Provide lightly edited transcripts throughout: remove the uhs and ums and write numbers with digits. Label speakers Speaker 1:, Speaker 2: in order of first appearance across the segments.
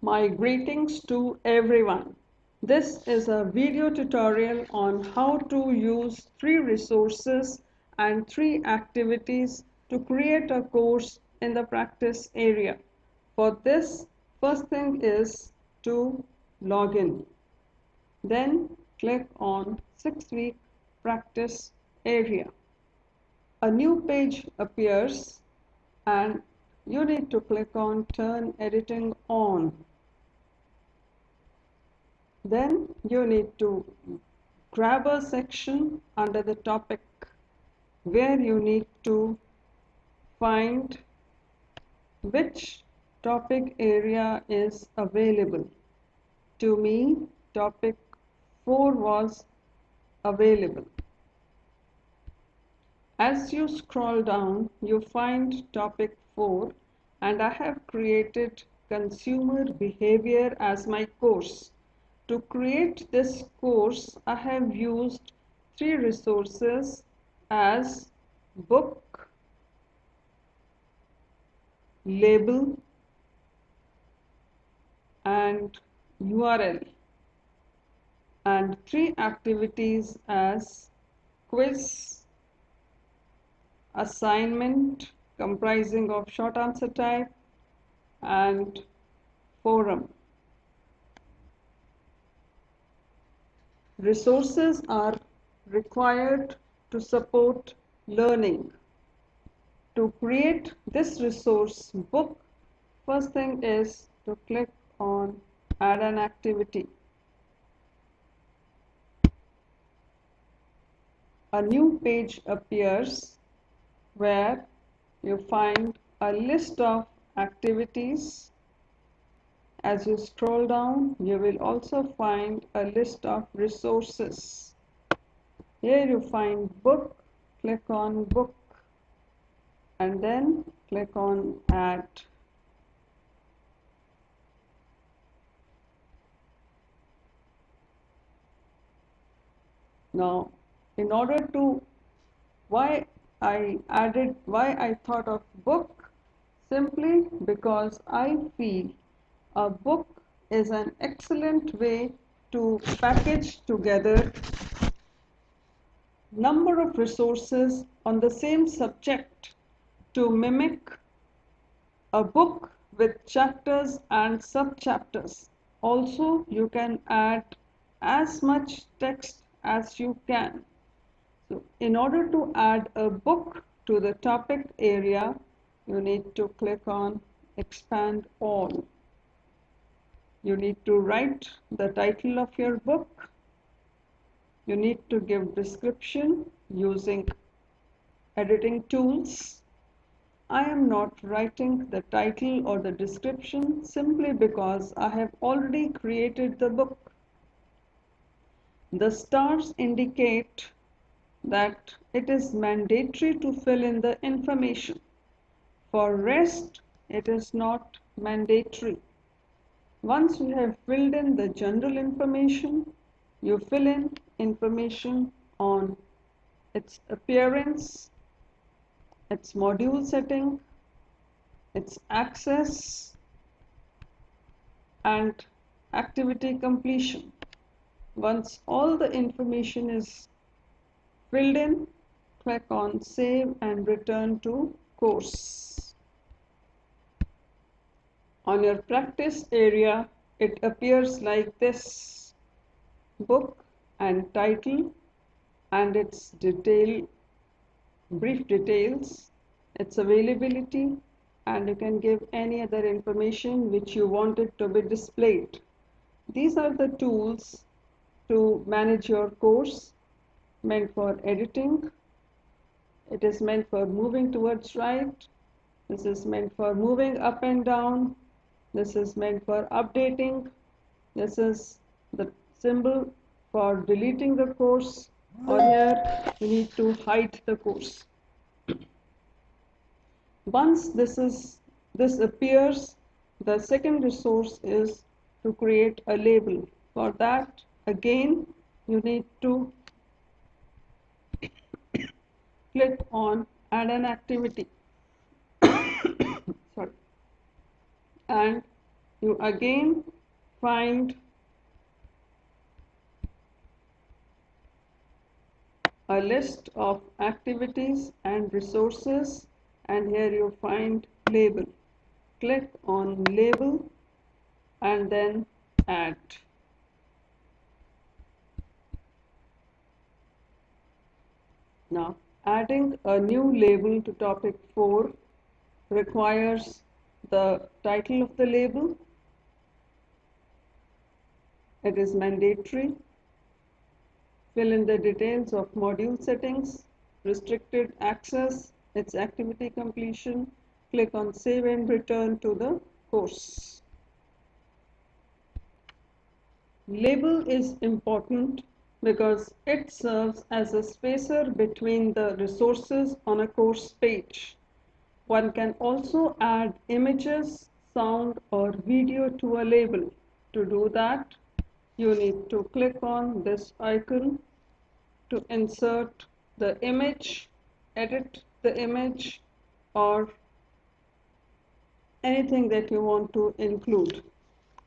Speaker 1: My greetings to everyone. This is a video tutorial on how to use 3 resources and 3 activities to create a course in the practice area. For this, first thing is to log in. Then click on 6-week practice area. A new page appears and you need to click on Turn Editing On. Then you need to grab a section under the topic where you need to find which topic area is available. To me, topic 4 was available. As you scroll down, you find topic 4, and I have created consumer behavior as my course. To create this course, I have used 3 resources as book, label, and URL, and 3 activities as quiz, assignment comprising of short answer type, and forum. Resources are required to support learning. To create this resource book, first thing is to click on Add an Activity. A new page appears where you find a list of activities. As you scroll down, you will also find a list of resources. Here you find book, click on book, and then click on add. Now, in order to, why I thought of book, simply because I feel a book is an excellent way to package together number of resources on the same subject to mimic a book with chapters and sub-chapters. Also, you can add as much text as you can. So, in order to add a book to the topic area, you need to click on Expand All. You need to write the title of your book. You need to give description using editing tools. I am not writing the title or the description simply because I have already created the book. The stars indicate that it is mandatory to fill in the information. For rest, it is not mandatory. Once you have filled in the general information, you fill in information on its appearance, its module setting, its access, and activity completion. Once all the information is filled in, click on Save and Return to Course. On your practice area, it appears like this: book and title and its brief details, its availability, and you can give any other information which you want it to be displayed. These are the tools to manage your course, meant for editing. It is meant for moving towards right. This is meant for moving up and down. This is meant for updating. This is the symbol for deleting the course, or here you need to hide the course. Once this appears, the second resource is to create a label. For that, again, you need to click on Add an Activity. Sorry. And you again find a list of activities and resources, and here you find label. Click on label and then add. Now, adding a new label to topic 4 requires the title of the label. It is mandatory. Fill in the details of module settings, restricted access, its activity completion. Click on save and return to the course. Label is important because it serves as a spacer between the resources on a course page. One can also add images, sound, or video to a label. To do that, you need to click on this icon to insert the image, edit the image, or anything that you want to include.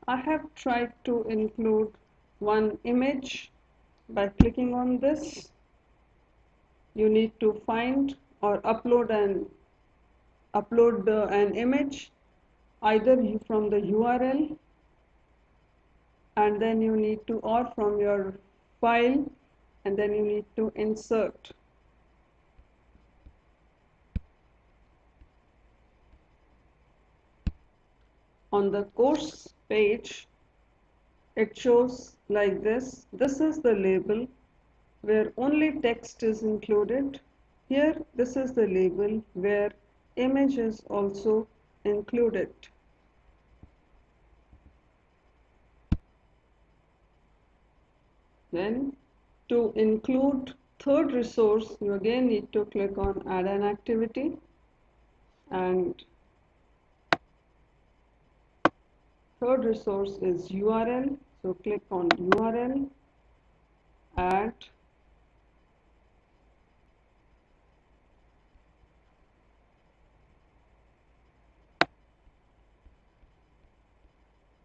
Speaker 1: I have tried to include one image by clicking on this. You need to find or upload an image either from the URL, and then you need to, or from your file, and then you need to insert. On the course page, it shows like this. This is the label where only text is included. Here, this is the label where image is also included. Then, to include third resource, you again need to click on add an activity, and third resource is URL. So click on URL, add,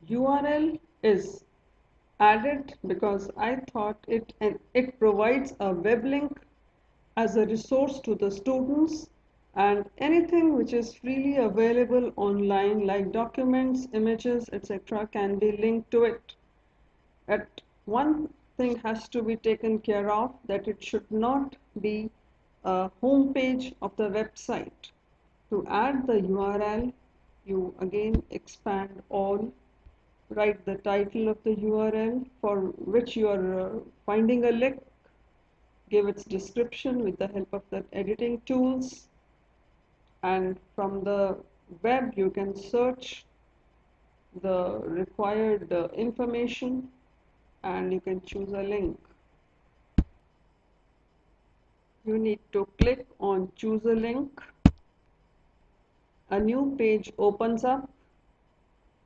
Speaker 1: URL is added because I thought it provides a web link as a resource to the students, and anything which is freely available online like documents, images, etc. can be linked to it. But one thing has to be taken care of, that it should not be a home page of the website. To add the URL, you again expand all, write the title of the URL for which you are finding a link, give its description with the help of the editing tools, and from the web you can search the required information and you can choose a link. You need to click on choose a link. A new page opens up.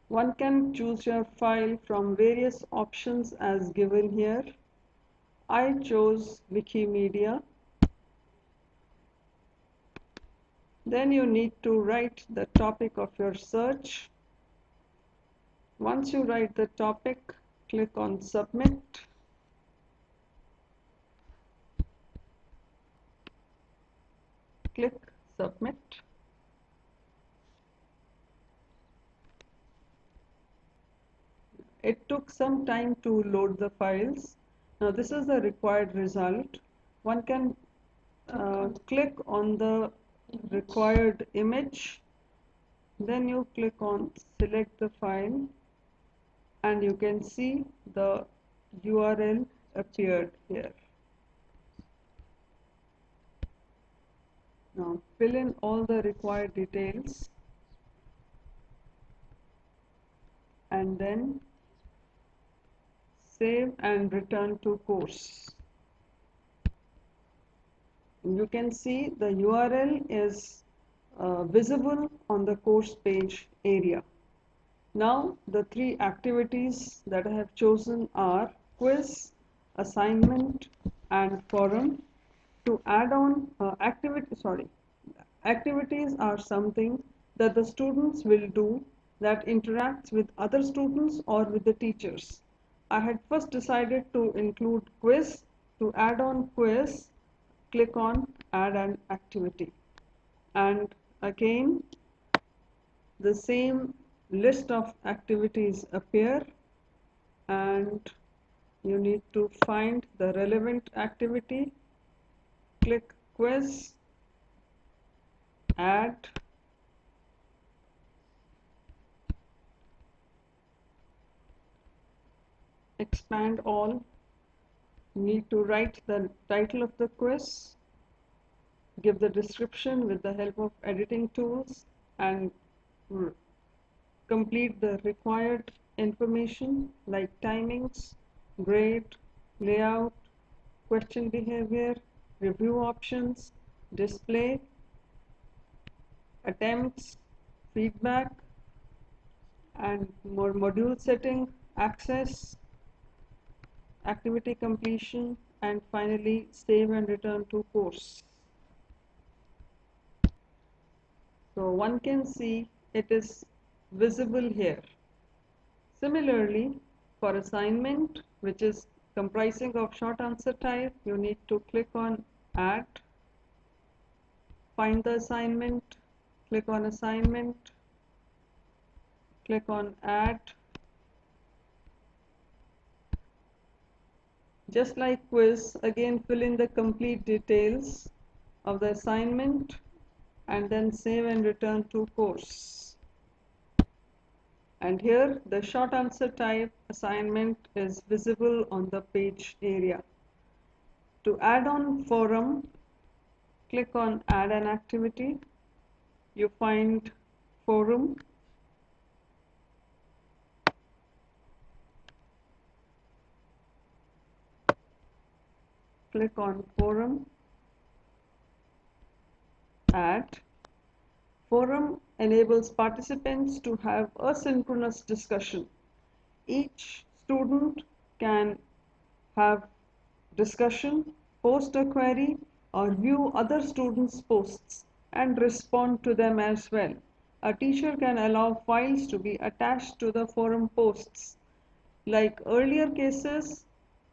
Speaker 1: One can choose your file from various options as given here. I chose Wikimedia. Then you need to write the topic of your search. Once you write the topic, click on submit. Click submit. It took some time to load the files. Now this is the required result. One can click on the required image, then you click on select the file, and you can see the URL appeared here. Now fill in all the required details and then save and return to course. You can see the URL is visible on the course page area. Now the three activities that I have chosen are quiz, assignment, and forum. To add on activities are something that the students will do that interacts with other students or with the teachers. I had first decided to include quiz. To add on quiz, click on add an activity. And again, the same list of activities appear, and you need to find the relevant activity, click quiz, add, expand all. You need to write the title of the quiz, give the description with the help of editing tools, and complete the required information like timings, grade, layout, question behavior, review options, display, attempts, feedback, and more module setting, access, activity completion, and finally save and return to course. So one can see it is visible here. Similarly, for assignment, which is comprising of short answer type, you need to click on add, find the assignment, click on assignment, click on add. Just like quiz, again fill in the complete details of the assignment and then save and return to course. And here the short answer type assignment is visible on the page area. To add on forum, click on add an activity. You find forum, click on forum, add. Forum enables participants to have asynchronous discussion. Each student can have discussion, post a query, or view other students' posts and respond to them as well. A teacher can allow files to be attached to the forum posts. Like earlier cases,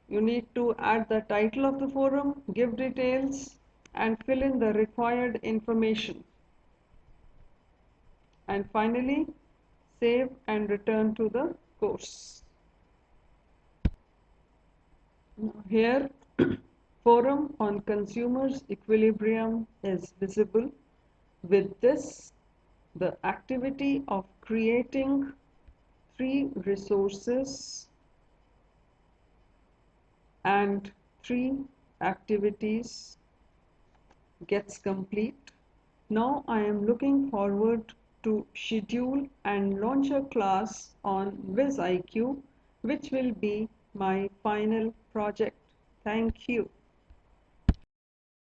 Speaker 1: you need to add the title of the forum, give details, and fill in the required information. And finally, save and return to the course. Here, forum on consumers equilibrium is visible. With this, the activity of creating 3 resources and 3 activities gets complete. Now I am looking forward to schedule and launch a class on WizIQ, which will be my final project. Thank you.